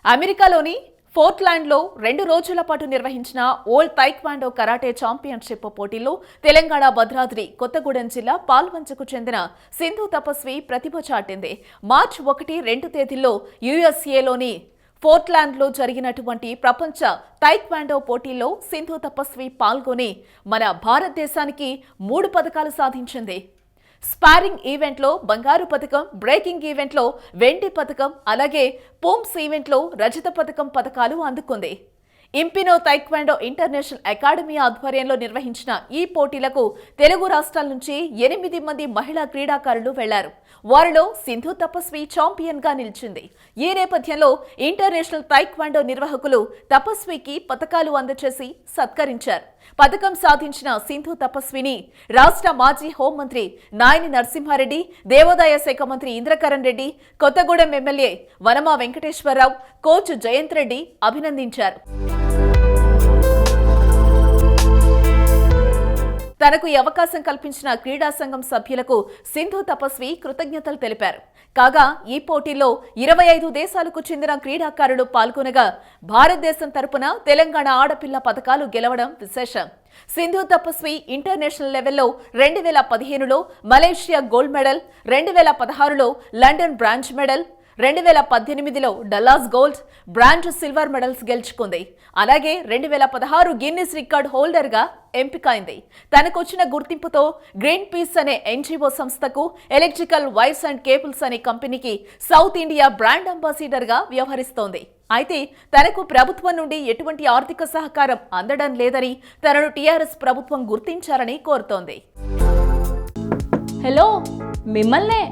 అమెరికాలోని పోర్ట్లాండ్లో 2 రోజుల పాటు నిర్వహించిన ఓల్డ్ తైక్వాండో కరాటే ఛాంపియన్షిప్ పోటీల్లో తెలంగాణ భద్రాద్రి కొత్తగూడెం జిల్లా పాల్వంచకు చెందిన సింధు తపస్వి ప్రతిభ చాటింది. మార్చి 1, 2 తేదీల్లో యుఎస్ఏలోని పోర్ట్లాండ్లో జరిగినటువంటి ప్రపంచ తైక్వాండో పోటీల్లో సింధు తపస్వి పాల్గొని మన భారతదేశానికి 3 పతకాలు సాధించింది. స్పారింగ్ ఈవెంట్లో బంగారు పతకం, బ్రేకింగ్ ఈవెంట్లో వెండి పతకం, అలాగే పూమ్స్ ఈవెంట్లో రజత పతకాలు అందుకుంది. ఇంపినో తైక్వాండో ఇంటర్నేషనల్ అకాడమీ ఆధ్వర్యంలో నిర్వహించిన ఈ పోటీలకు తెలుగు రాష్ట్రాల నుంచి 8 మంది మహిళా క్రీడాకారులు వెళ్లారు. వారిలో సింధు తపస్వి ఛాంపియన్ గా నిలిచింది. ఈ నేపథ్యంలో ఇంటర్నేషనల్ తైక్వాండో నిర్వాహకులు తపస్వికి పతకాలు అందజేసి సత్కరించారు. పతకం సాధించిన సింధు తపస్విని రాష్ట్ర మాజీ హోంమంత్రి నాయని నరసింహారెడ్డి, దేవాదాయ శాఖ మంత్రి ఇంద్రకరణ్ రెడ్డి, కొత్తగూడెం ఎమ్మెల్యే వనమా వెంకటేశ్వరరావు, కోచ్ జయంత్ రెడ్డి అభినందించారు. తనకు ఈ అవకాశం కల్పించిన క్రీడా సంఘం సభ్యులకు సింధు తపస్వి కృతజ్ఞతలు తెలిపారు. కాగా ఈ పోటీలో 25 దేశాలకు చెందిన క్రీడాకారులు పాల్గొనగా భారతదేశం తరపున తెలంగాణ ఆడపిల్ల పతకాలు గెలవడం విశేషం. సింధు తపస్వి ఇంటర్నేషనల్ లెవెల్లో 2015లో మలేషియా గోల్డ్ మెడల్, 2016లో లండన్ బ్రాంజ్ మెడల్, 2018లో Dallas gold, bronze silver medals గెలుచుకుంది. అలాగే 2016 గిన్నిస్ రికార్డ్ హోల్డర్ గా ఎంపికైంది. తనకొచ్చిన గుర్తింపుతో గ్రీన్ పీస్ అనే ఎన్జిఓ సంస్థకు, ఎలక్ట్రికల్ వైర్స్ అండ్ కేబుల్స్ అనే కంపెనీకి సౌత్ ఇండియా బ్రాండ్ అంబాసిడర్ గా వ్యవహరిస్తోంది. అయితే తనకు ప్రభుత్వం నుండి ఎటువంటి ఆర్థిక సహకారం అందడం లేదని, తనను టీఆర్ఎస్ ప్రభుత్వం గుర్తించాలని కోరుతోంది. హలో, మిమ్మల్నే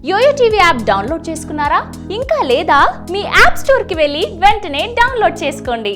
యోయో టీవీ యాప్ డౌన్లోడ్ చేసుకున్నారా? ఇంకా లేదా? మీ యాప్ స్టోర్కి వెళ్ళి వెంటనే డౌన్లోడ్ చేసుకోండి.